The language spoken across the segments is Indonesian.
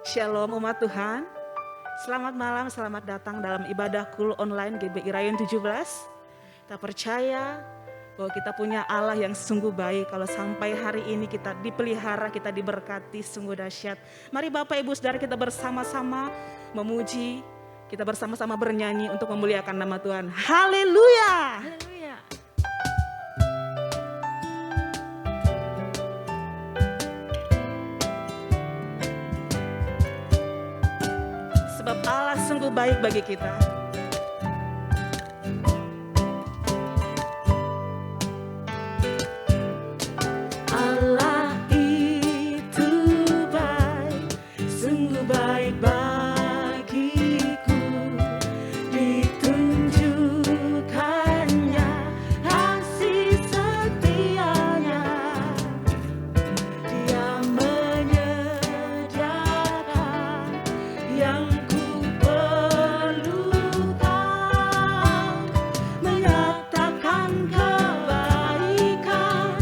Shalom umat Tuhan. Selamat malam, selamat datang dalam ibadah Kul online GBI Rayon 17. Kita percaya bahwa kita punya Allah yang sungguh baik. Kalau sampai hari ini kita dipelihara, kita diberkati, sungguh dahsyat. Mari Bapak Ibu Saudara kita bersama-sama memuji, kita bersama-sama bernyanyi untuk memuliakan nama Tuhan. Haleluya! Haleluya. Sebab Allah sungguh baik bagi kita. Allah itu baik, sungguh baik bagiku. Ditunjukkannya kasih setianya. Dia menyediakan yang menyatakan kebaikan,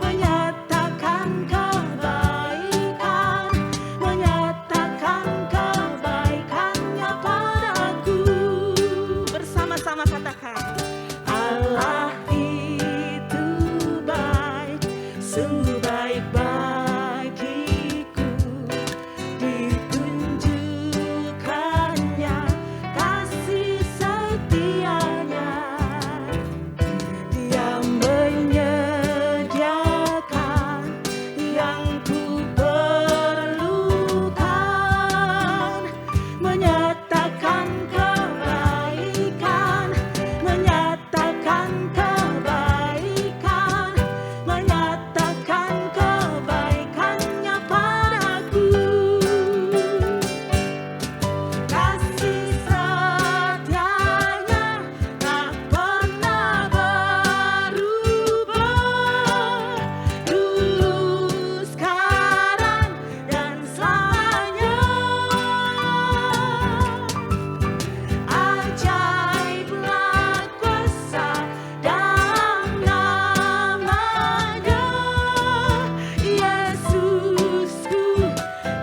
menyatakan kebaikan, menyatakan kebaikannya padaku. Bersama-sama katakan, Allah itu baik, sungguh baik bagiku. Ditunjukkannya kasih setianya. Dia menyediakan yang ku perlukan, menyatakan kebaikan, menyatakan kebaikan, menyatakan kebaikannya padaku. Kasih setianya tak pernah berubah, dulu, sekarang, dan selamanya. Ajaiblah kuasa dalam namanya, Yesusku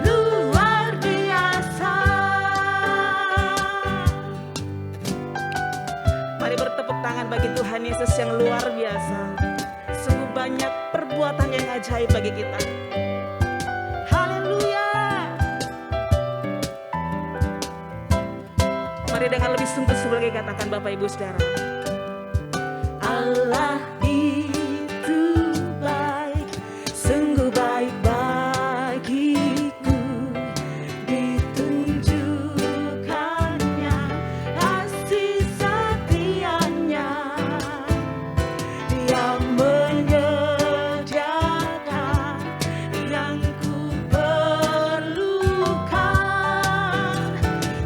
luar biasa. Mari bertepuk tangan bagi Tuhan Yesus yang luar biasa. Sungguh banyak perbuatan yang ajaib bagi kita. Haleluya. Mari dengan lebih sungguh-sungguh lagi katakan Bapak Ibu Saudara. Allah itu baik, sungguh baik bagiku. Ditunjukkannya kasih setianya. Dia menyediakan yang ku perlukan,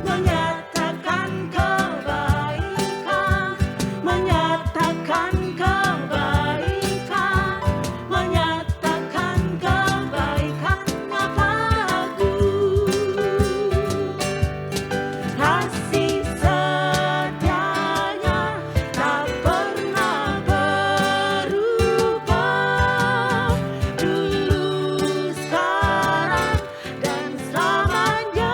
menyatakan kebaikan, menyatakan kebaikan, menyatakan kebaikannya padaku. Kasih setianya tak pernah berubah, dulu, sekarang, dan selamanya.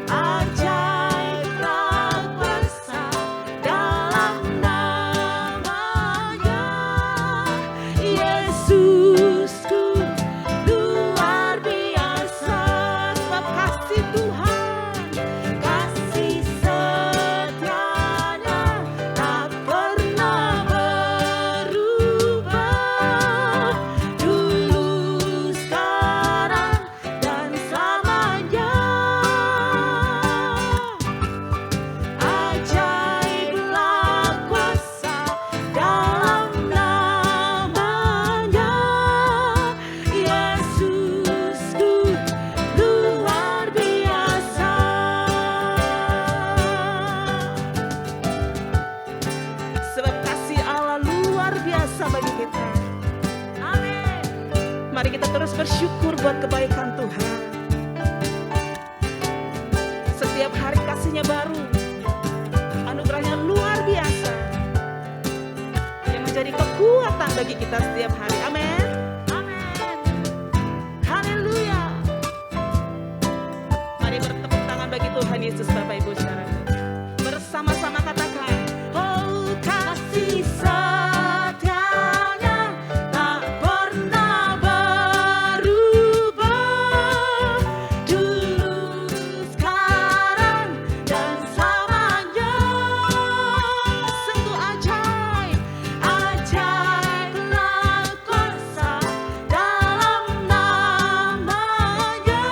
Ajaiblah kuasa dalam namanya, Yesusku luar biasa. Sebab kasih Tuhan, kasih setianya tak pernah berubah, dulu, sekarang, dan selamanya. Ajaiblah kuasa dalam namanya, Yesusku luar biasa. Sebab kasih Allah luar biasa bagi kita. Amin. Mari kita terus bersyukur buat kebaikan Tuhan. Setiap hari kasih-Nya baru, anugerahnya luar biasa, yang menjadi kekuatan bagi kita setiap hari. Amin. Amin. Haleluya. Yesus Bapak Ibu saudara. Bersama-sama katakan, oh kasih setianya tak pernah berubah, dulu, sekarang, dan selamanya. Sungguh ajaib, ajaiblah kuasa dalam namanya.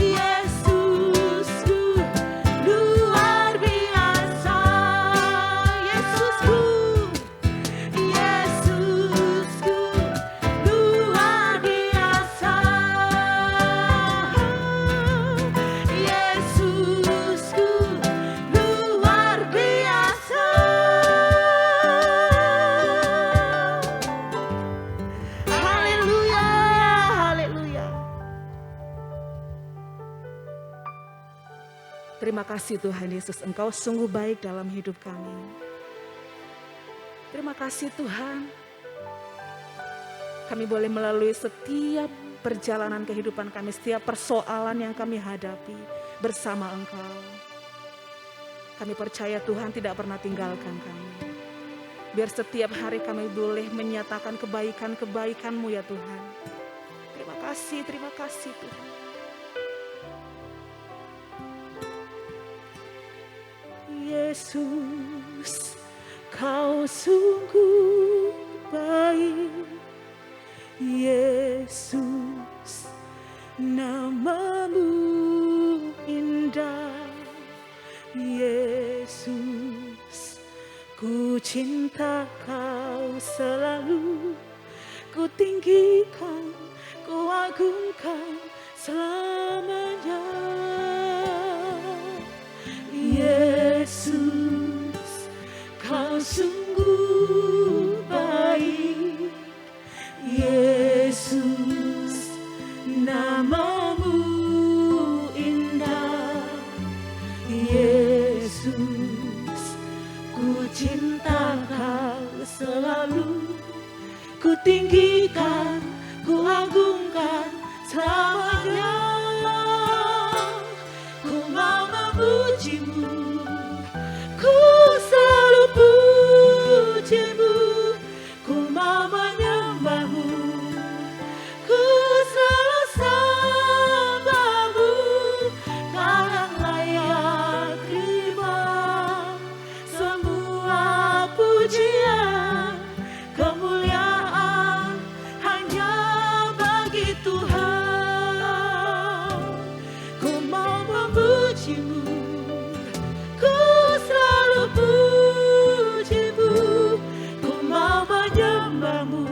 Yesusku luar biasa, Yesusku, Yesusku luar biasa, Yesusku luar biasa. Haleluya, haleluya. Terima kasih Tuhan Yesus, Engkau sungguh baik dalam hidup kami. Terima kasih Tuhan, kami boleh melalui setiap perjalanan kehidupan kami, setiap persoalan yang kami hadapi bersama Engkau. Kami percaya Tuhan tidak pernah tinggalkan kami. Biar setiap hari kami boleh menyatakan kebaikan-kebaikan-Mu ya Tuhan. Terima kasih Tuhan. Yesus, Kau sungguh baik. Yesus, nama-Mu indah. Yesus, ku cinta Kau selalu. Ku tinggikan, ku agungkan selamanya. Yesus, Kau sungguh baik. Yesus, nama-Mu indah. Yesus, ku cinta Kau selalu. Ku tinggikan, ku agungkan selamanya. Ku mau memuji-Mu, ku selalu puji-Mu. Ku mau menyembah-Mu, ku selalu sembah-Mu. Kau yang layak terima semua pujian, kemuliaan hanya bagi Tuhan. Ku mau memuji-Mu, ku selalu puji-Mu. Ku mau menyembah-Mu,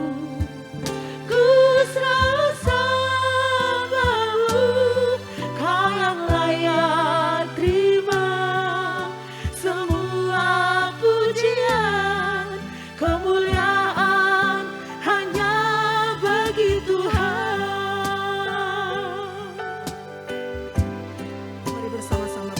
ku selalu sembah-Mu. Kau yang layak terima semua pujian, kemuliaan hanya bagi Tuhan. Mari bersama-sama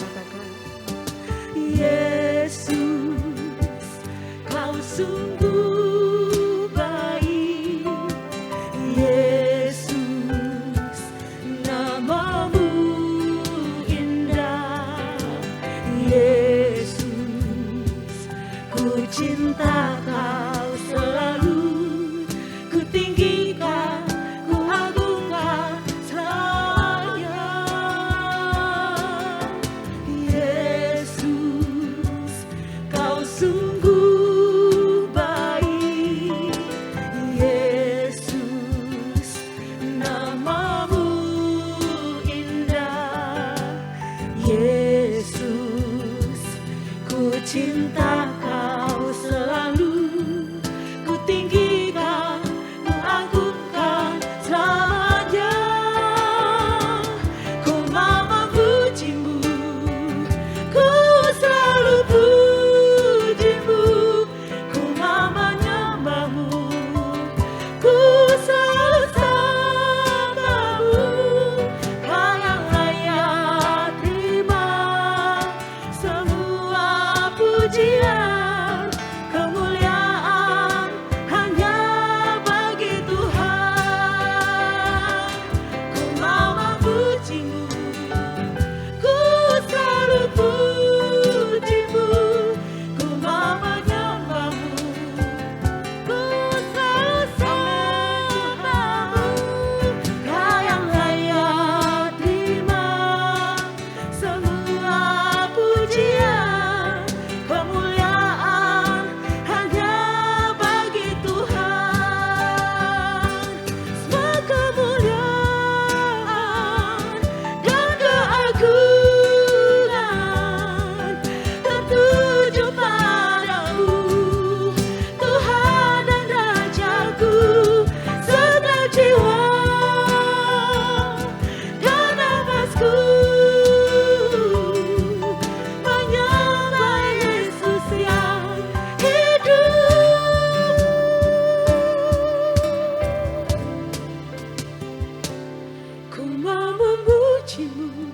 pujimu,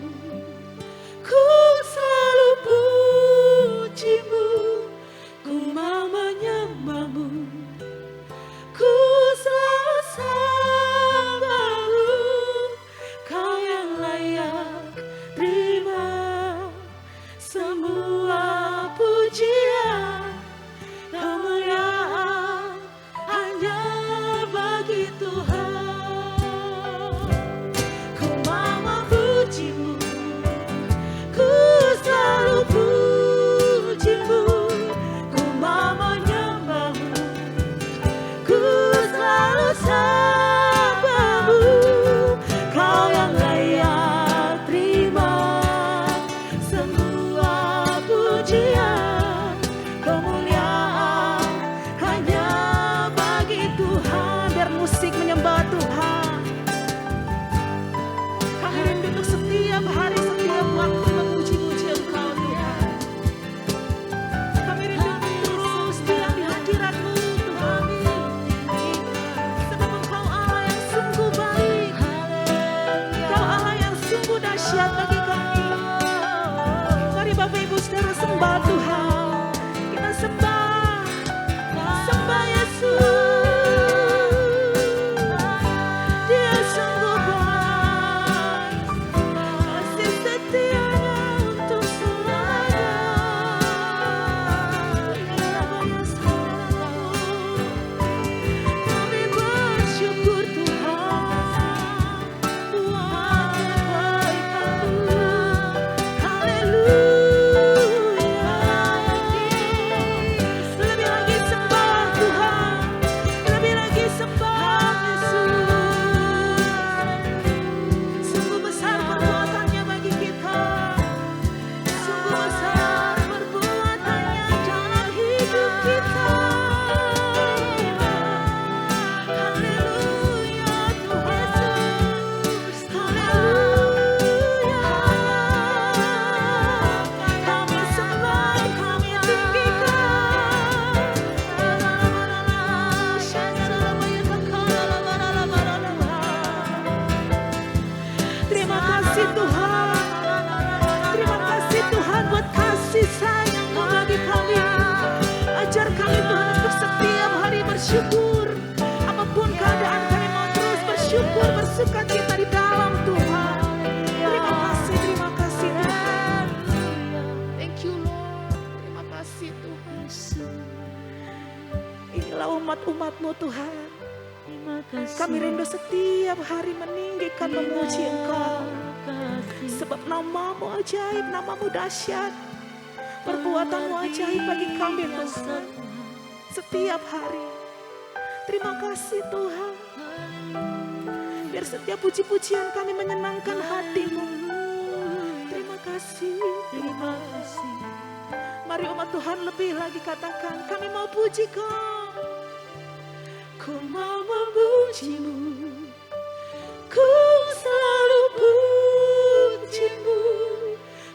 ku selalu pujimu, ku mau menyembahmu, ku selalu sembahmu, kau yang layak terima semua pujian, kemuliaan hanya bagi Tuhan. Ku mau memujimu, ku selalu pujimu, ku mau menyembahmu, ku selalu sembahmu, kau yang layak terima semua pujian, kemuliaan hanya bagi Tuhan. Biar musik menyembah Tuhan. Kami rindu untuk setiap hari, setiap waktu memuji-muji Engkau Tuhan. Kami rindu terus diam di hadirat-Mu Tuhan. Sebab Engkau Allah yang sungguh baik, Engkau Allah yang sungguh dahsyat bagi kami. Mari Bapak Ibu Saudara sembah Tuhan. Kita sembah, sembah Yesus. Dia sungguh baik, kasih setianya untuk selamanya. Kami bersyukur Tuhan buat kebaikan-Mu. Haleluya. Lebih lagi sembah Tuhan, lebih lagi sembah Yesus. Sungguh besar perbuatannya bagi kita, sungguh besar perbuatannya dalam hidup kita. Haleluya Tuhan Yesus, haleluya. Kami sembah, kami tinggikan. Terima kasih Tuhan, terima kasih Tuhan buat kasih sayang-Mu bagi kami. Ajar kami Tuhan untuk setiap hari bersyukur. Apapun keadaan kami mau terus bersyukur, bersukacita di dalam Tuhan. Terima kasih Tuhan. Thank you Lord, terima kasih Tuhan. Inilah umat-umat-Mu Tuhan. Kami rindu setiap hari meninggikan memuji Engkau. Sebab nama-Mu ajaib, nama-Mu dahsyat, perbuatan-Mu ajaib bagi kami Tuhan. Setiap hari. Terima kasih Tuhan. Biar setiap puji-pujian kami menyenangkan hati-Mu. Terima kasih, terima kasih. Mari umat Tuhan lebih lagi katakan, kami mau puji Kau. Ku mau memuji-Mu, ku selalu puji-Mu,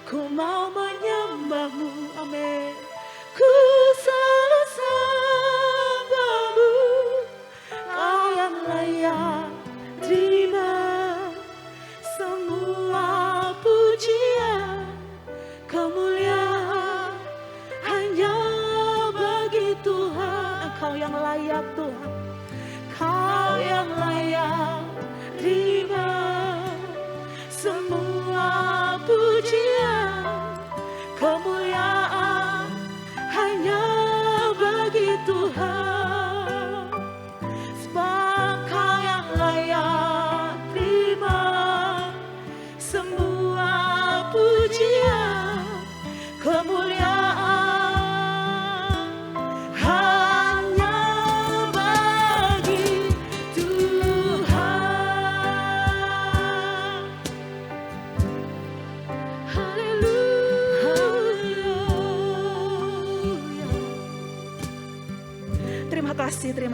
ku mau menyembah-Mu, amin. Ku selalu sembah-Mu, Kau yang layak terima semua pujian, kemuliaan hanya bagi Tuhan. Engkau yang layak Tuhan, Kau yang layak terima semua pujian, kemuliaan hanya bagi Tuhan. Sebab Kau yang layak terima semua pujian, kemuliaan hanya bagi Tuhan. Haleluya. Terima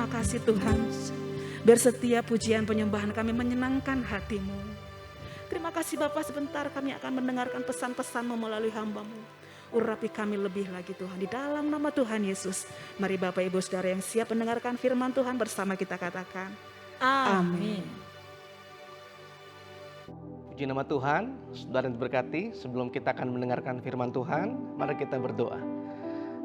kasih Tuhan. Biar setiap pujian penyembahan kami menyenangkan hati-Mu. Terima kasih Bapak, sebentar kami akan mendengarkan pesan-pesan-Mu melalui hamba-Mu. Urapi kami lebih lagi Tuhan, di dalam nama Tuhan Yesus. Mari Bapak Ibu Saudara yang siap mendengarkan firman Tuhan bersama kita katakan, amin. Puji nama Tuhan, saudara yang diberkati. Sebelum kita akan mendengarkan firman Tuhan, mari kita berdoa.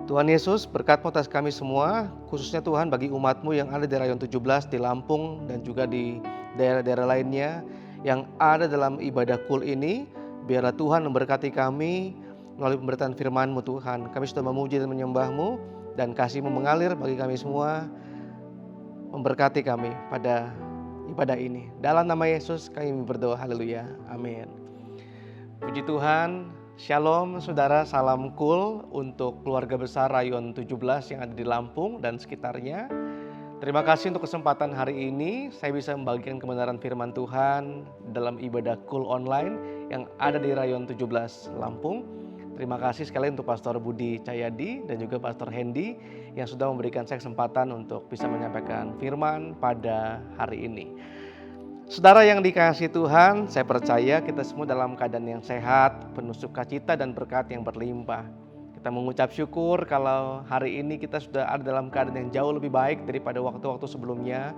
Tuhan Yesus, berkat-Mu atas kami semua, khususnya Tuhan bagi umat-Mu yang ada di Rayon 17 di Lampung dan juga di daerah-daerah lainnya yang ada dalam ibadah kul ini. Biarlah Tuhan memberkati kami melalui pemberitaan firman-Mu Tuhan. Kami sudah memuji dan menyembah-Mu dan kasih-Mu mengalir bagi kami semua. Memberkati kami pada ibadah ini. Dalam nama Yesus kami berdoa, haleluya, amin. Puji Tuhan, shalom saudara, salam kul untuk keluarga besar Rayon 17 yang ada di Lampung dan sekitarnya. Terima kasih untuk kesempatan hari ini saya bisa membagikan kebenaran firman Tuhan dalam ibadah kul online yang ada di Rayon 17 Lampung. Terima kasih sekali untuk Pastor Budi Cahyadi dan juga Pastor Hendy yang sudah memberikan saya kesempatan untuk bisa menyampaikan firman pada hari ini. Saudara yang dikasihi Tuhan, saya percaya kita semua dalam keadaan yang sehat, penuh sukacita dan berkat yang berlimpah. Kita mengucap syukur kalau hari ini kita sudah ada dalam keadaan yang jauh lebih baik daripada waktu-waktu sebelumnya,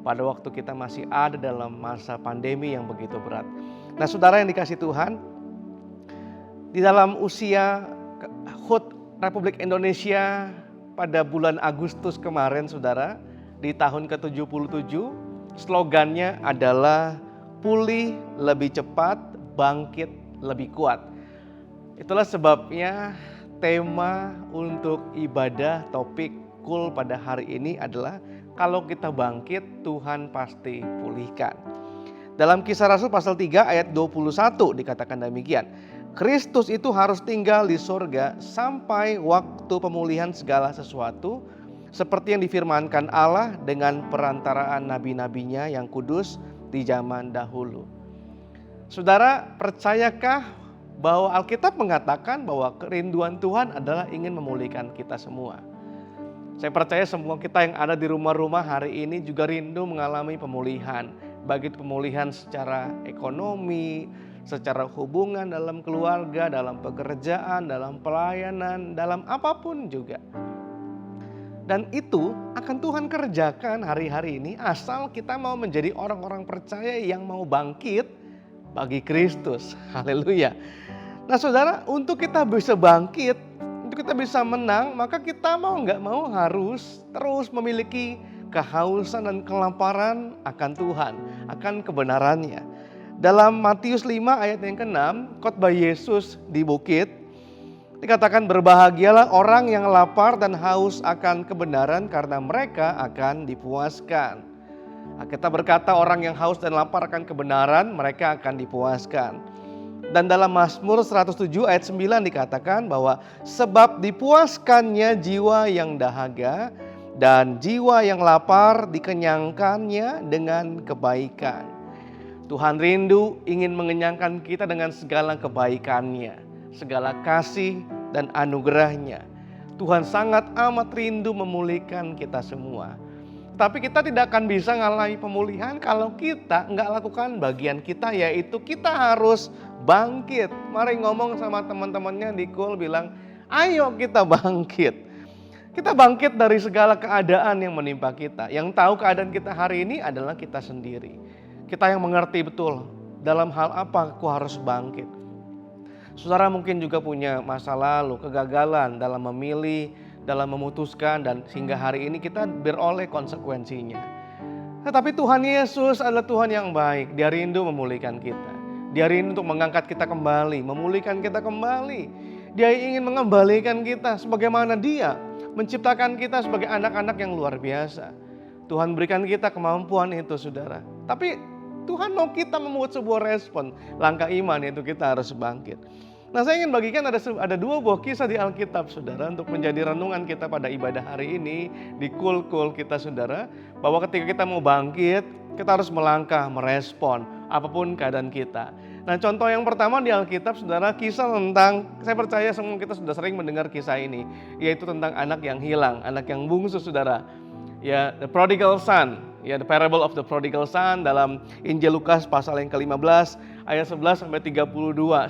pada waktu kita masih ada dalam masa pandemi yang begitu berat. Nah, saudara yang dikasihi Tuhan, di dalam usia HUT Republik Indonesia pada bulan Agustus kemarin, saudara, di tahun ke-77, slogannya adalah pulih lebih cepat, bangkit lebih kuat. Itulah sebabnya tema untuk ibadah topik kul pada hari ini adalah kalau kita bangkit, Tuhan pasti pulihkan. Dalam Kisah Rasul pasal 3 ayat 21 dikatakan demikian. Kristus itu harus tinggal di surga sampai waktu pemulihan segala sesuatu seperti yang difirmankan Allah dengan perantaraan nabi-nabinya yang kudus di zaman dahulu. Saudara, percayakah bahwa Alkitab mengatakan bahwa kerinduan Tuhan adalah ingin memulihkan kita semua? Saya percaya semua kita yang ada di rumah-rumah hari ini juga rindu mengalami pemulihan. Baik itu pemulihan secara ekonomi, secara hubungan dalam keluarga, dalam pekerjaan, dalam pelayanan, dalam apapun juga. Dan itu akan Tuhan kerjakan hari-hari ini asal kita mau menjadi orang-orang percaya yang mau bangkit bagi Kristus. Haleluya. Nah saudara, untuk kita bisa bangkit, untuk kita bisa menang, maka kita mau nggak mau harus terus memiliki kehausan dan kelaparan akan Tuhan, akan kebenarannya. Dalam Matius 5 ayat yang ke-6, khotbah Yesus di bukit, dikatakan berbahagialah orang yang lapar dan haus akan kebenaran karena mereka akan dipuaskan. Kita berkata orang yang haus dan lapar akan kebenaran, mereka akan dipuaskan. Dan dalam Mazmur 107 ayat 9 dikatakan bahwa sebab dipuaskannya jiwa yang dahaga dan jiwa yang lapar dikenyangkannya dengan kebaikan. Tuhan rindu ingin mengenyangkan kita dengan segala kebaikannya, segala kasih dan anugerahnya. Tuhan sangat amat rindu memulihkan kita semua. Tapi kita tidak akan bisa ngalami pemulihan kalau kita nggak lakukan bagian kita, yaitu kita harus bangkit. Mari ngomong sama teman-temannya di kul, bilang, ayo kita bangkit. Kita bangkit dari segala keadaan yang menimpa kita. Yang tahu keadaan kita hari ini adalah kita sendiri. Kita yang mengerti betul dalam hal apa aku harus bangkit. Saudara mungkin juga punya masa lalu, kegagalan dalam memilih, dalam memutuskan, dan sehingga hari ini kita beroleh konsekuensinya. Tetapi Tuhan Yesus adalah Tuhan yang baik. Dia rindu memulihkan kita. Dia rindu untuk mengangkat kita kembali, memulihkan kita kembali. Dia ingin mengembalikan kita sebagaimana Dia menciptakan kita sebagai anak-anak yang luar biasa. Tuhan berikan kita kemampuan itu, saudara. Tapi Tuhan mau kita membuat sebuah respon, langkah iman, yaitu kita harus bangkit. Nah, saya ingin bagikan ada dua buah kisah di Alkitab, saudara, untuk menjadi renungan kita pada ibadah hari ini di kul-kul kita, saudara, bahwa ketika kita mau bangkit, kita harus melangkah, merespon apapun keadaan kita. Nah, contoh yang pertama di Alkitab, saudara, kisah tentang, saya percaya semua kita sudah sering mendengar kisah ini, yaitu tentang anak yang hilang, anak yang bungsu, saudara. Ya, the prodigal son. Ya, the parable of the prodigal son dalam Injil Lukas pasal yang ke-15 ayat 11 sampai 32,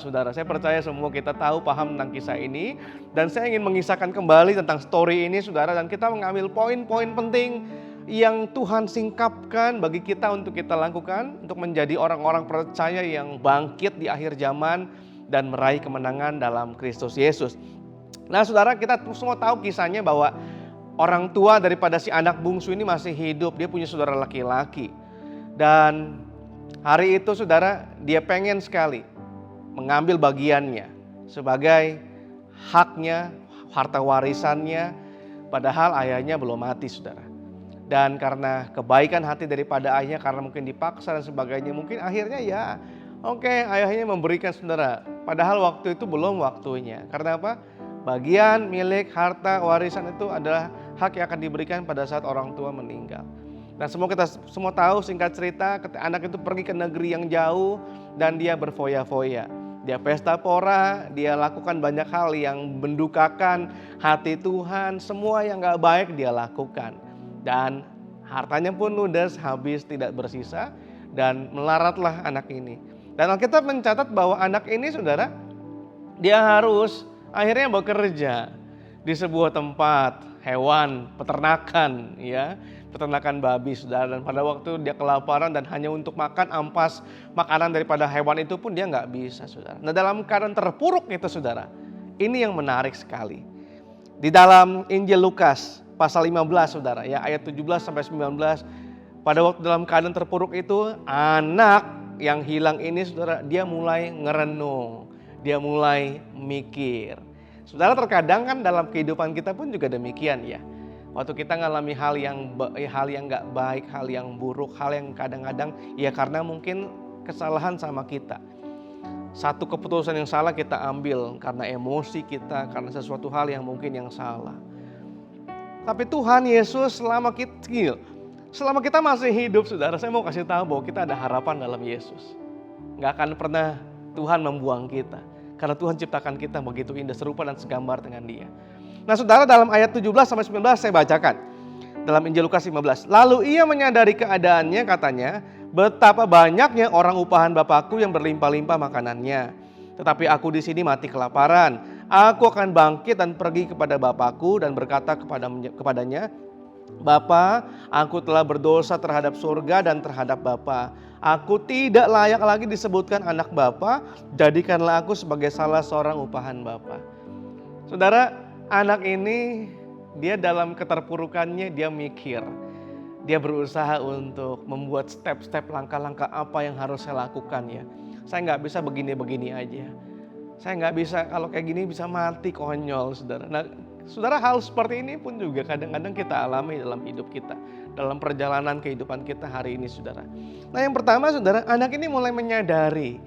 saudara. Saya percaya semua kita tahu, paham tentang kisah ini, dan saya ingin mengisahkan kembali tentang story ini, saudara, dan kita mengambil poin-poin penting yang Tuhan singkapkan bagi kita untuk kita lakukan, untuk menjadi orang-orang percaya yang bangkit di akhir zaman dan meraih kemenangan dalam Kristus Yesus. Nah saudara, kita semua tahu kisahnya bahwa orang tua daripada si anak bungsu ini masih hidup. Dia punya saudara laki-laki. Dan hari itu saudara, dia pengen sekali mengambil bagiannya sebagai haknya, harta warisannya, padahal ayahnya belum mati saudara. Dan karena kebaikan hati daripada ayahnya, karena mungkin dipaksa dan sebagainya, mungkin akhirnya ya oke, ayahnya memberikan saudara. Padahal waktu itu belum waktunya. Karena apa? Bagian milik harta warisan itu adalah hak yang akan diberikan pada saat orang tua meninggal. Dan kita semua tahu, singkat cerita, anak itu pergi ke negeri yang jauh dan dia berfoya-foya. Dia pesta pora, dia lakukan banyak hal yang mendukakan hati Tuhan. Semua yang gak baik dia lakukan. Dan hartanya pun ludes, habis, tidak bersisa, dan melaratlah anak ini. Dan Alkitab mencatat bahwa anak ini saudara, dia harus akhirnya bekerja di sebuah tempat hewan, peternakan, ya, peternakan babi saudara. Dan pada waktu dia kelaparan dan hanya untuk makan ampas makanan daripada hewan itu pun dia nggak bisa saudara. Nah dalam keadaan terpuruk itu saudara, ini yang menarik sekali. Di dalam Injil Lukas pasal 15 saudara, ya, ayat 17 sampai 19, pada waktu dalam keadaan terpuruk itu, anak yang hilang ini saudara, dia mulai ngerenung, dia mulai mikir. Saudara, terkadang kan dalam kehidupan kita pun juga demikian ya. Waktu kita ngalami hal yang gak baik, hal yang buruk, hal yang kadang-kadang ya karena mungkin kesalahan sama kita. Satu keputusan yang salah kita ambil karena emosi kita, karena sesuatu hal yang mungkin yang salah. Tapi Tuhan Yesus selama kita masih hidup saudara, saya mau kasih tahu bahwa kita ada harapan dalam Yesus. Gak akan pernah Tuhan membuang kita. Karena Tuhan ciptakan kita begitu indah, serupa dan segambar dengan Dia. Nah saudara, dalam ayat 17 sampai 19 saya bacakan. Dalam Injil Lukas 15. Lalu ia menyadari keadaannya, katanya, betapa banyaknya orang upahan Bapakku yang berlimpah-limpah makanannya. Tetapi aku di sini mati kelaparan. Aku akan bangkit dan pergi kepada Bapakku dan berkata kepadanya, Bapa, aku telah berdosa terhadap surga dan terhadap Bapa. Aku tidak layak lagi disebutkan anak Bapa, jadikanlah aku sebagai salah seorang upahan Bapa. Saudara, anak ini dia dalam keterpurukannya dia mikir. Dia berusaha untuk membuat step-step langkah-langkah apa yang harus saya lakukan ya. Saya nggak bisa begini-begini aja. Saya nggak bisa kalau kayak gini bisa mati konyol saudara. Nah saudara, hal seperti ini pun juga kadang-kadang kita alami dalam hidup kita. Dalam perjalanan kehidupan kita hari ini saudara. Nah yang pertama saudara, anak ini mulai menyadari.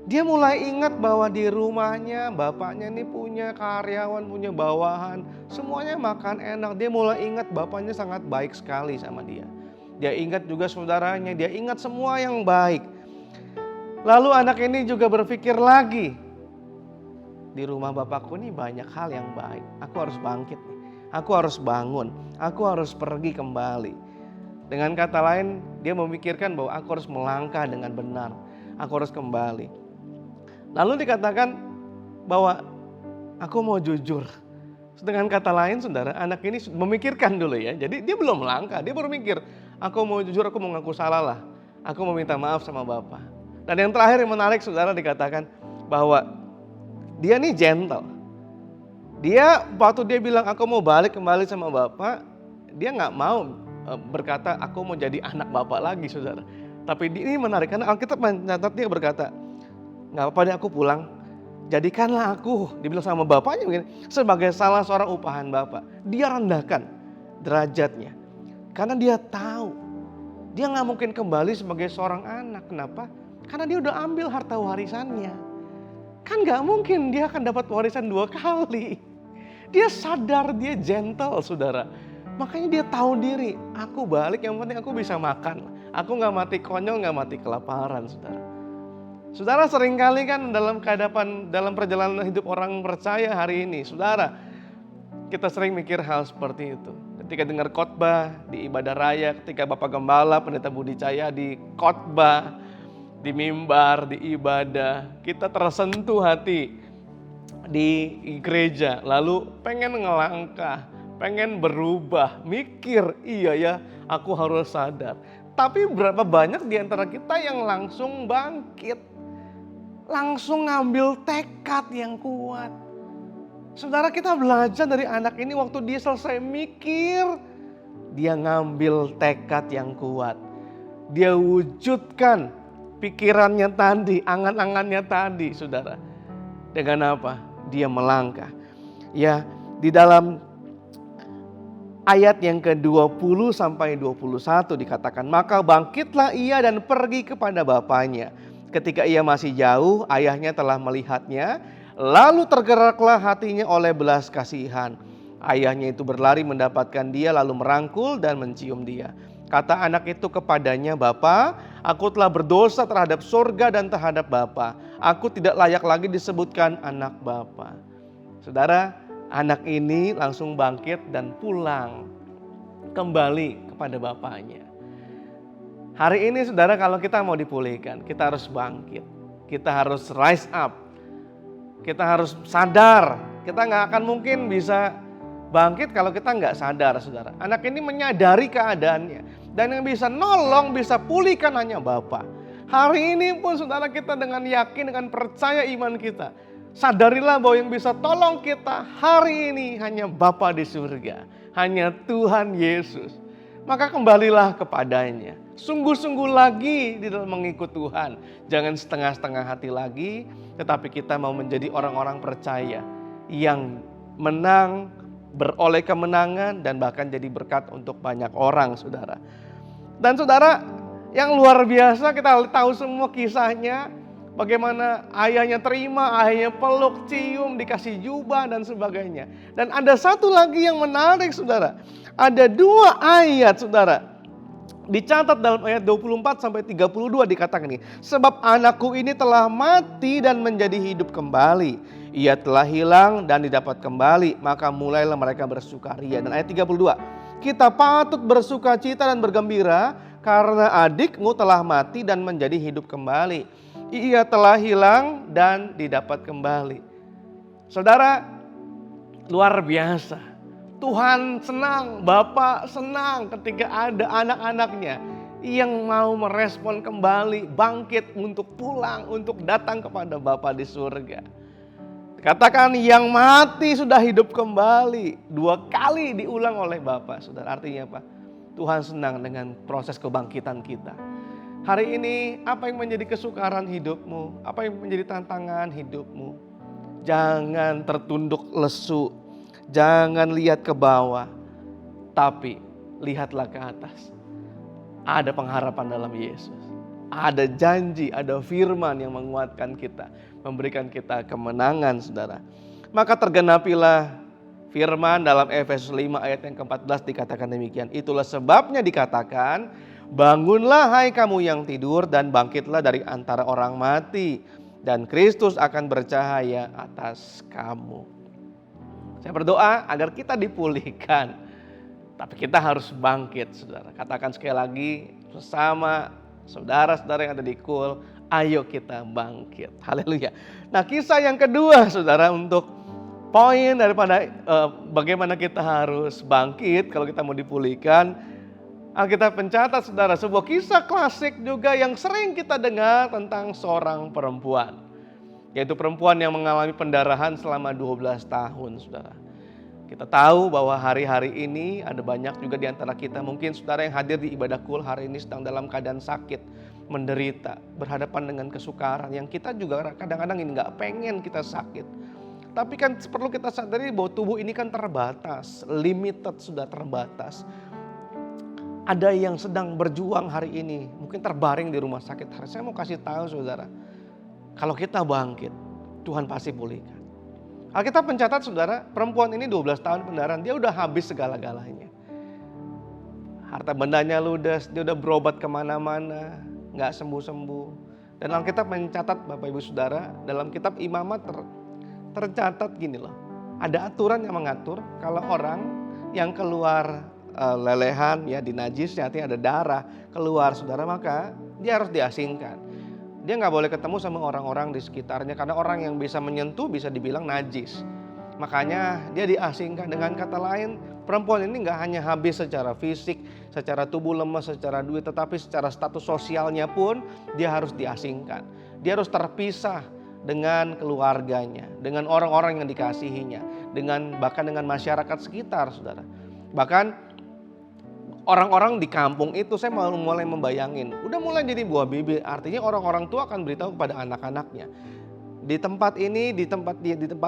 Dia mulai ingat bahwa di rumahnya bapaknya ini punya karyawan, punya bawahan. Semuanya makan enak. Dia mulai ingat bapaknya sangat baik sekali sama dia. Dia ingat juga saudaranya, dia ingat semua yang baik. Lalu anak ini juga berpikir lagi. Di rumah bapakku nih banyak hal yang baik. Aku harus bangkit nih. Aku harus bangun. Aku harus pergi kembali. Dengan kata lain, dia memikirkan bahwa aku harus melangkah dengan benar. Aku harus kembali. Lalu dikatakan bahwa aku mau jujur. Dengan kata lain saudara, anak ini memikirkan dulu ya. Jadi dia belum melangkah, dia baru mikir, aku mau jujur, aku mau ngaku salah lah. Aku mau minta maaf sama Bapak. Dan yang terakhir yang menarik saudara, dikatakan bahwa dia nih gentle. Dia waktu dia bilang aku mau balik kembali sama Bapak, dia gak mau berkata aku mau jadi anak Bapak lagi saudara. Tapi ini menarik karena Alkitab mencatat dia berkata, gak apa-apa deh aku pulang, jadikanlah aku, dibilang sama bapaknya begini, sebagai salah seorang upahan Bapak. Dia rendahkan derajatnya. Karena dia tahu, dia gak mungkin kembali sebagai seorang anak. Kenapa? Karena dia udah ambil harta warisannya. Kan gak mungkin dia akan dapat warisan 2 kali. Dia sadar, dia gentle saudara. Makanya dia tahu diri, aku balik yang penting aku bisa makan. Aku gak mati konyol, gak mati kelaparan saudara. Saudara, seringkali kan dalam perjalanan hidup orang percaya hari ini, saudara, kita sering mikir hal seperti itu. Ketika dengar khotbah di ibadah raya, ketika Bapak Gembala, Pendeta Budi Cahya di khotbah, di mimbar, di ibadah, kita tersentuh hati di gereja, lalu pengen ngelangkah, pengen berubah, mikir, iya ya, aku harus sadar. Tapi berapa banyak di antara kita yang langsung bangkit, langsung ngambil tekad yang kuat. Saudara, kita belajar dari anak ini waktu dia selesai mikir, dia ngambil tekad yang kuat. Dia wujudkan pikirannya tadi, angan-angannya tadi, saudara. Dengan apa? Dia melangkah. Ya, di dalam ayat yang ke-20 sampai 21 dikatakan, maka bangkitlah ia dan pergi kepada bapaknya. Ketika ia masih jauh, ayahnya telah melihatnya, lalu tergeraklah hatinya oleh belas kasihan. Ayahnya itu berlari mendapatkan dia, lalu merangkul dan mencium dia. Kata anak itu kepadanya, Bapa, aku telah berdosa terhadap surga dan terhadap Bapa. Aku tidak layak lagi disebutkan anak Bapa. Saudara, anak ini langsung bangkit dan pulang kembali kepada bapaknya. Hari ini saudara, kalau kita mau dipulihkan, kita harus bangkit. Kita harus rise up. Kita harus sadar. Kita nggak akan mungkin bisa bangkit kalau kita nggak sadar, saudara. Anak ini menyadari keadaannya. Dan yang bisa nolong, bisa pulihkan hanya Bapa. Hari ini pun saudara, kita dengan yakin, dengan percaya iman kita, sadarilah bahwa yang bisa tolong kita hari ini hanya Bapa di surga. Hanya Tuhan Yesus. Maka kembalilah kepadanya. Sungguh-sungguh lagi di dalam mengikut Tuhan. Jangan setengah-setengah hati lagi, tetapi kita mau menjadi orang-orang percaya yang menang, beroleh kemenangan, dan bahkan jadi berkat untuk banyak orang, saudara. Dan saudara, yang luar biasa, kita tahu semua kisahnya. Bagaimana ayahnya terima, ayahnya peluk, cium, dikasih jubah dan sebagainya. Dan ada satu lagi yang menarik, saudara. Ada 2 ayat, saudara. Dicatat dalam ayat 24 sampai 32 dikatakan ini. Sebab anakku ini telah mati dan menjadi hidup kembali. Ia telah hilang dan didapat kembali. Maka mulailah mereka bersukaria. Dan ayat 32. Kita patut bersukacita dan bergembira karena adikmu telah mati dan menjadi hidup kembali. Ia telah hilang dan didapat kembali. Saudara, luar biasa. Tuhan senang, Bapa senang ketika ada anak-anaknya yang mau merespon kembali, bangkit untuk pulang, untuk datang kepada Bapa di surga. Katakan yang mati sudah hidup kembali. 2 kali diulang oleh Bapa. Saudara, artinya apa? Tuhan senang dengan proses kebangkitan kita. Hari ini apa yang menjadi kesukaran hidupmu? Apa yang menjadi tantangan hidupmu? Jangan tertunduk lesu. Jangan lihat ke bawah. Tapi lihatlah ke atas. Ada pengharapan dalam Yesus. Ada janji, ada firman yang menguatkan kita. Memberikan kita kemenangan, saudara. Maka tergenapilah firman dalam Efesus 5 ayat yang ke-14 dikatakan demikian. Itulah sebabnya dikatakan, bangunlah hai kamu yang tidur dan bangkitlah dari antara orang mati. Dan Kristus akan bercahaya atas kamu. Saya berdoa agar kita dipulihkan. Tapi kita harus bangkit, saudara. Katakan sekali lagi bersama saudara-saudara yang ada di KUL. Ayo kita bangkit. Haleluya. Nah, kisah yang kedua, saudara, untuk poin daripada bagaimana kita harus bangkit kalau kita mau dipulihkan. Alkitab mencatat, saudara, sebuah kisah klasik juga yang sering kita dengar tentang seorang perempuan. Yaitu perempuan yang mengalami pendarahan selama 12 tahun, saudara. Kita tahu bahwa hari-hari ini ada banyak juga di antara kita, mungkin saudara yang hadir di ibadah KUL hari ini sedang dalam keadaan sakit, menderita, berhadapan dengan kesukaran yang kita juga kadang-kadang ini gak pengen kita sakit. Tapi kan perlu kita sadari bahwa tubuh ini kan terbatas, limited, sudah terbatas. Ada yang sedang berjuang hari ini, mungkin terbaring di rumah sakit. Saya mau kasih tahu saudara, kalau kita bangkit, Tuhan pasti pulihkan. Alkitab mencatat, saudara, perempuan ini 12 tahun pendarahan, dia udah habis segala-galanya. Harta bendanya ludes, dia udah berobat kemana-mana, gak sembuh-sembuh. Dan Alkitab mencatat, Bapak Ibu Saudara, dalam kitab Imamat tercatat gini loh. Ada aturan yang mengatur kalau orang yang keluar lelehan, ya dinajis, artinya ada darah keluar, saudara, maka dia harus diasingkan. Dia nggak boleh ketemu sama orang-orang di sekitarnya karena orang yang bisa menyentuh bisa dibilang najis. Makanya dia diasingkan. Dengan kata lain, perempuan ini nggak hanya habis secara fisik, secara tubuh lemas, secara duit, tetapi secara status sosialnya pun dia harus diasingkan. Dia harus terpisah dengan keluarganya, dengan orang-orang yang dikasihinya, bahkan dengan masyarakat sekitar, saudara. Bahkan orang-orang di kampung itu saya mulai membayangin, udah mulai jadi buah bibir. Artinya orang-orang tua akan beritahu kepada anak-anaknya, di tempat ini, di tempat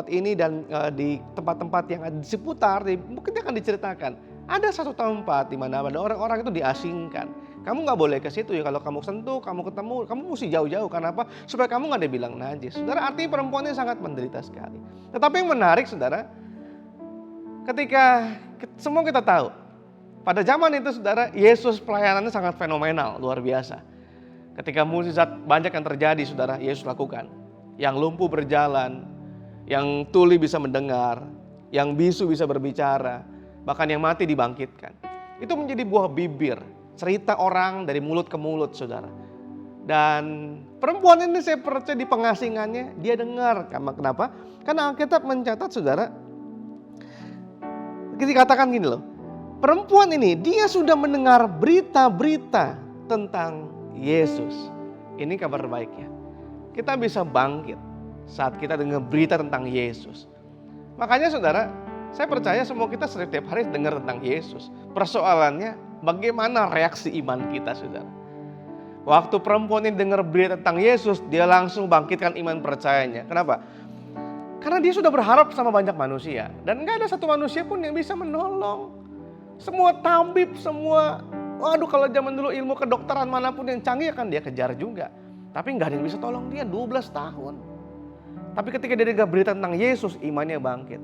ini, dan di tempat-tempat yang ada di seputar, mungkin akan diceritakan. Ada satu tempat di mana ada orang-orang itu diasingkan. Kamu nggak boleh ke situ ya, kalau kamu sentuh, kamu ketemu, kamu mesti jauh-jauh. Kenapa? Supaya kamu nggak dibilang najis. Saudara, artinya perempuan ini sangat menderita sekali. Tetapi yang menarik, saudara, ketika semua kita tahu, pada zaman itu, saudara, Yesus pelayanannya sangat fenomenal, luar biasa. Ketika mukjizat banyak yang terjadi, saudara, Yesus lakukan. Yang lumpuh berjalan, yang tuli bisa mendengar, yang bisu bisa berbicara, bahkan yang mati dibangkitkan. Itu menjadi buah bibir, cerita orang dari mulut ke mulut, saudara. Dan perempuan ini saya percaya di pengasingannya, dia dengar. Kenapa? Karena Alkitab mencatat, saudara, dikatakan gini loh, perempuan ini dia sudah mendengar berita-berita tentang Yesus. Ini kabar baiknya. Kita bisa bangkit saat kita dengar berita tentang Yesus. Makanya, saudara, saya percaya semua kita setiap hari dengar tentang Yesus. Persoalannya bagaimana reaksi iman kita, saudara. Waktu perempuan ini dengar berita tentang Yesus, dia langsung bangkitkan iman percayanya. Kenapa? Karena dia sudah berharap sama banyak manusia. Dan gak ada satu manusia pun yang bisa menolong. Semua tabib, kalau zaman dulu ilmu kedokteran manapun yang canggih akan dia kejar juga. Tapi gak ada yang bisa tolong dia 12 tahun. Tapi ketika dia dengar berita tentang Yesus, imannya bangkit.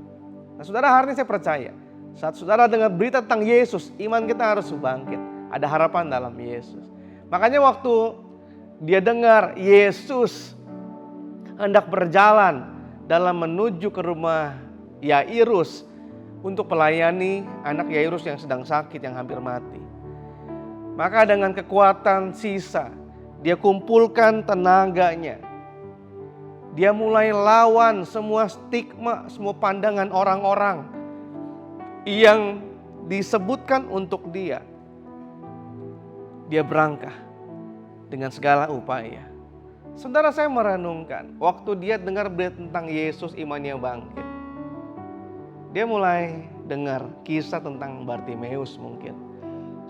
Nah, saudara, hari ini saya percaya, saat saudara dengar berita tentang Yesus, iman kita harus bangkit. Ada harapan dalam Yesus. Makanya waktu dia dengar Yesus hendak berjalan dalam menuju ke rumah Yairus untuk melayani anak Yairus yang sedang sakit, yang hampir mati. Maka dengan kekuatan sisa, dia kumpulkan tenaganya. Dia mulai lawan semua stigma, semua pandangan orang-orang yang disebutkan untuk dia. Dia berangkat dengan segala upaya. Saudara, saya merenungkan, waktu dia dengar berita tentang Yesus, imannya bangkit. Dia mulai dengar kisah tentang Bartimeus mungkin.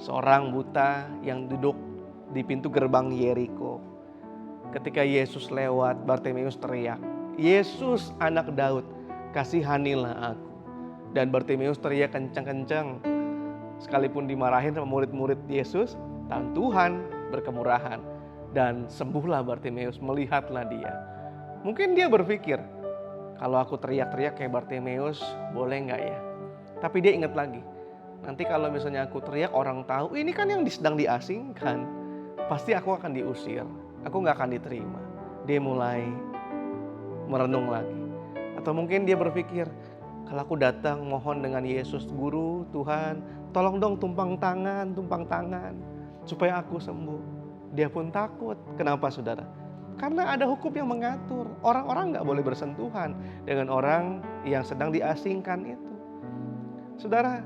Seorang buta yang duduk di pintu gerbang Yeriko. Ketika Yesus lewat, Bartimeus teriak, "Yesus anak Daud, kasihanilah aku." Dan Bartimeus teriak kencang-kencang. Sekalipun dimarahin sama murid-murid Yesus, dan Tuhan berkemurahan. Dan sembuhlah Bartimeus, melihatlah dia. Mungkin dia berpikir, kalau aku teriak-teriak kayak Bartimeus, boleh nggak ya? Tapi dia ingat lagi, nanti kalau misalnya aku teriak, orang tahu, ini kan yang sedang diasingkan. Pasti aku akan diusir, aku gak akan diterima. Dia mulai merenung lagi. Atau mungkin dia berpikir, kalau aku datang mohon dengan Yesus, "Guru, Tuhan, tolong dong tumpang tangan, supaya aku sembuh." Dia pun takut. Kenapa, saudara? Karena ada hukum yang mengatur. Orang-orang gak boleh bersentuhan dengan orang yang sedang diasingkan itu. Saudara,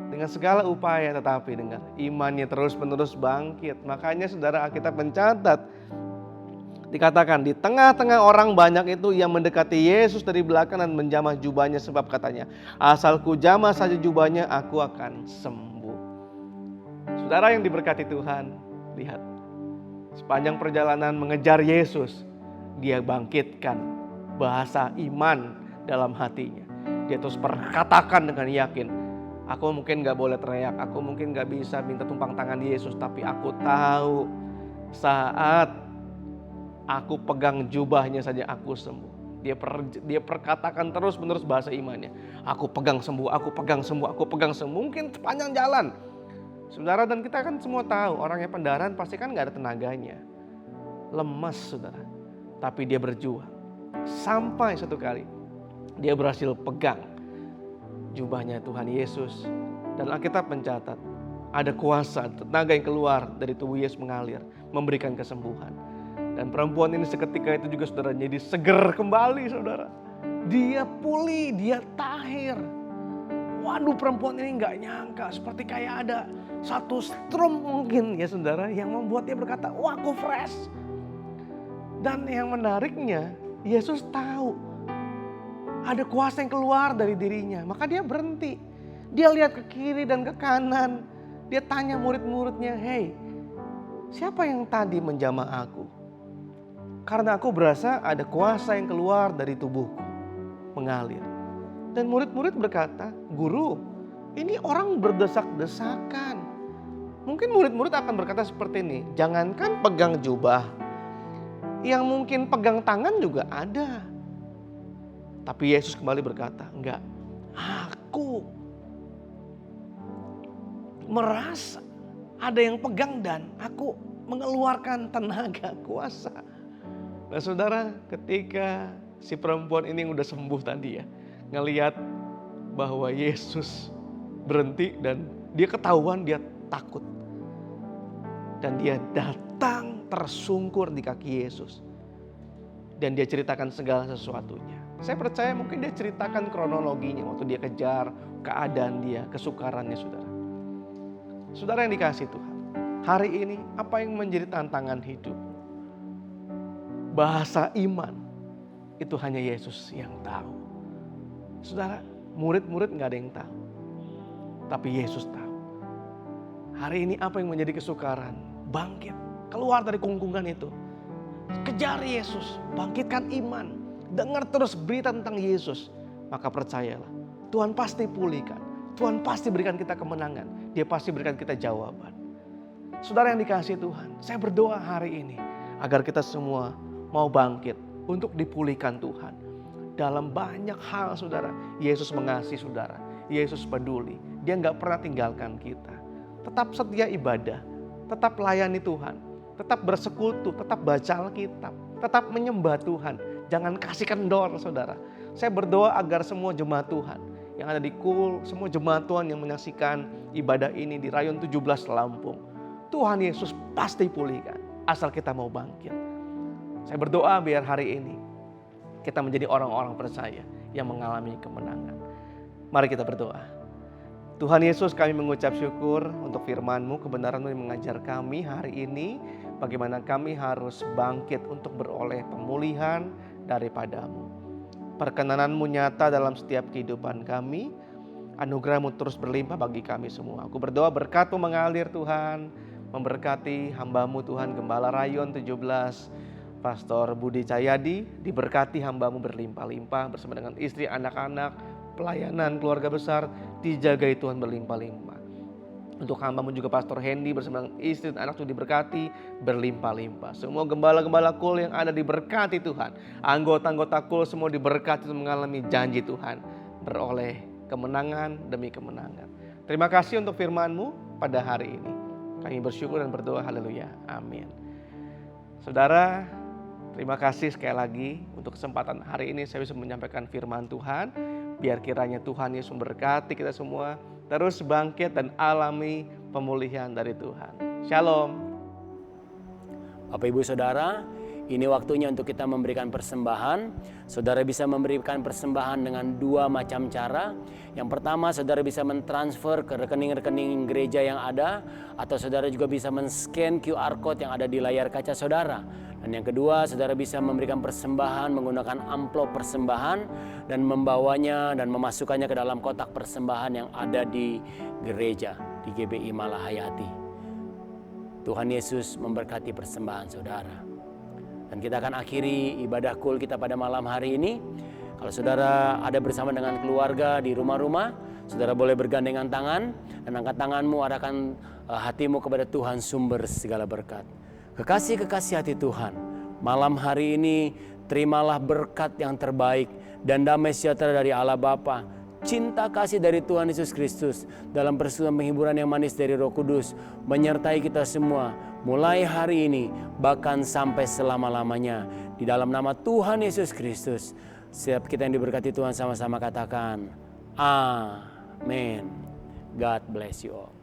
dengan segala upaya, tetapi dengar, imannya terus-menerus bangkit. Makanya, saudara, Alkitab mencatat, dikatakan di tengah-tengah orang banyak itu yang mendekati Yesus dari belakang dan menjamah jubahnya, sebab katanya, "Asal ku jamah saja jubahnya, aku akan sembuh." Saudara yang diberkati Tuhan, lihat, sepanjang perjalanan mengejar Yesus, dia bangkitkan bahasa iman dalam hatinya. Dia terus berkatakan dengan yakin, "Aku mungkin gak boleh teriak, aku mungkin gak bisa minta tumpang tangan Yesus, tapi aku tahu saat aku pegang jubahnya saja aku sembuh." Dia perkatakan terus menerus bahasa imannya. Aku pegang sembuh, aku pegang sembuh, aku pegang sembuh. Mungkin sepanjang jalan. Saudara, dan kita kan semua tahu, orang yang pendarahan pasti kan gak ada tenaganya. Lemas, saudara. Tapi dia berjuang. Sampai satu kali dia berhasil pegang jubahnya Tuhan Yesus. Dan Alkitab mencatat, ada kuasa, tenaga yang keluar dari tubuh Yesus mengalir, memberikan kesembuhan. Dan perempuan ini seketika itu juga, saudara, jadi seger kembali, saudara. Dia pulih, dia tahir. Waduh, perempuan ini nggak nyangka, seperti kayak ada satu strom mungkin ya saudara, yang membuat dia berkata, wah aku fresh. Dan yang menariknya, Yesus tahu ada kuasa yang keluar dari dirinya, maka dia berhenti. Dia lihat ke kiri dan ke kanan, dia tanya murid-muridnya, hey, siapa yang tadi menjamah aku? Karena aku berasa ada kuasa yang keluar dari tubuhku, mengalir. Dan murid-murid berkata, guru, ini orang berdesak-desakan. Mungkin murid-murid akan berkata seperti ini, jangankan pegang jubah, yang mungkin pegang tangan juga ada. Tapi Yesus kembali berkata, enggak, aku merasa ada yang pegang dan aku mengeluarkan tenaga kuasa. Nah saudara, ketika si perempuan ini yang udah sembuh tadi ya, ngelihat bahwa Yesus berhenti dan dia ketahuan, dia takut. Dan dia datang tersungkur di kaki Yesus. Dan dia ceritakan segala sesuatunya. Saya percaya mungkin dia ceritakan kronologinya waktu dia kejar keadaan dia, kesukarannya saudara. Saudara yang dikasihi Tuhan, hari ini apa yang menjadi tantangan hidup? Bahasa iman itu hanya Yesus yang tahu. Saudara, murid-murid gak ada yang tahu. Tapi Yesus tahu. Hari ini apa yang menjadi kesukaran? Bangkit, keluar dari kungkungan itu. Kejar Yesus, bangkitkan iman. Dengar terus berita tentang Yesus. Maka percayalah, Tuhan pasti pulihkan. Tuhan pasti berikan kita kemenangan. Dia pasti berikan kita jawaban. Saudara yang dikasihi Tuhan, saya berdoa hari ini agar kita semua mau bangkit untuk dipulihkan Tuhan. Dalam banyak hal saudara, Yesus mengasihi saudara. Yesus peduli. Dia gak pernah tinggalkan kita. Tetap setia ibadah. Tetap layani Tuhan. Tetap bersekutu. Tetap baca Alkitab. Tetap menyembah Tuhan. Jangan kasih kendor saudara. Saya berdoa agar semua jemaat Tuhan yang ada di KUL, semua jemaat Tuhan yang menyaksikan ibadah ini di Rayon 17 Lampung. Tuhan Yesus pasti pulihkan. Asal kita mau bangkit. Saya berdoa biar hari ini kita menjadi orang-orang percaya yang mengalami kemenangan. Mari kita berdoa. Tuhan Yesus, kami mengucap syukur untuk firman-Mu, kebenaran-Mu yang mengajar kami hari ini. Bagaimana kami harus bangkit untuk beroleh pemulihan daripada-Mu. Perkenanan-Mu nyata dalam setiap kehidupan kami. Anugerah-Mu terus berlimpah bagi kami semua. Aku berdoa berkat-Mu mengalir Tuhan. Memberkati hamba-Mu Tuhan, Gembala Rayon 17. Pastor Budi Cahyadi, diberkati hamba-Mu berlimpah-limpah bersama dengan istri, anak-anak, pelayanan, keluarga besar, dijagai Tuhan berlimpah-limpah. Untuk hamba-Mu juga Pastor Hendy bersama dengan istri dan anak Tuhan diberkati berlimpah-limpah. Semua gembala-gembala KUL yang ada diberkati Tuhan. Anggota-anggota KUL semua diberkati untuk mengalami janji Tuhan. Beroleh kemenangan demi kemenangan. Terima kasih untuk firman-Mu pada hari ini. Kami bersyukur dan berdoa, haleluya, amin. Saudara, terima kasih sekali lagi untuk kesempatan hari ini saya bisa menyampaikan firman Tuhan. Biar kiranya Tuhan Yesus memberkati kita semua. Terus bangkit dan alami pemulihan dari Tuhan. Shalom. Bapak Ibu Saudara, ini waktunya untuk kita memberikan persembahan. Saudara bisa memberikan persembahan dengan dua macam cara. Yang pertama, saudara bisa mentransfer ke rekening-rekening gereja yang ada. Atau saudara juga bisa men-scan QR Code yang ada di layar kaca saudara. Dan yang kedua, saudara bisa memberikan persembahan menggunakan amplop persembahan. Dan membawanya dan memasukkannya ke dalam kotak persembahan yang ada di gereja, di GBI Malahayati. Tuhan Yesus memberkati persembahan saudara. Dan kita akan akhiri ibadah KUL kita pada malam hari ini. Kalau saudara ada bersama dengan keluarga di rumah-rumah, saudara boleh bergandengan tangan dan angkat tanganmu, arahkan hatimu kepada Tuhan sumber segala berkat. Kekasih-kekasih hati Tuhan, malam hari ini terimalah berkat yang terbaik dan damai sejahtera dari Allah Bapa, cinta kasih dari Tuhan Yesus Kristus dalam persekutuan penghiburan yang manis dari Roh Kudus menyertai kita semua mulai hari ini bahkan sampai selama-lamanya. Di dalam nama Tuhan Yesus Kristus, setiap kita yang diberkati Tuhan sama-sama katakan amin. God bless you all.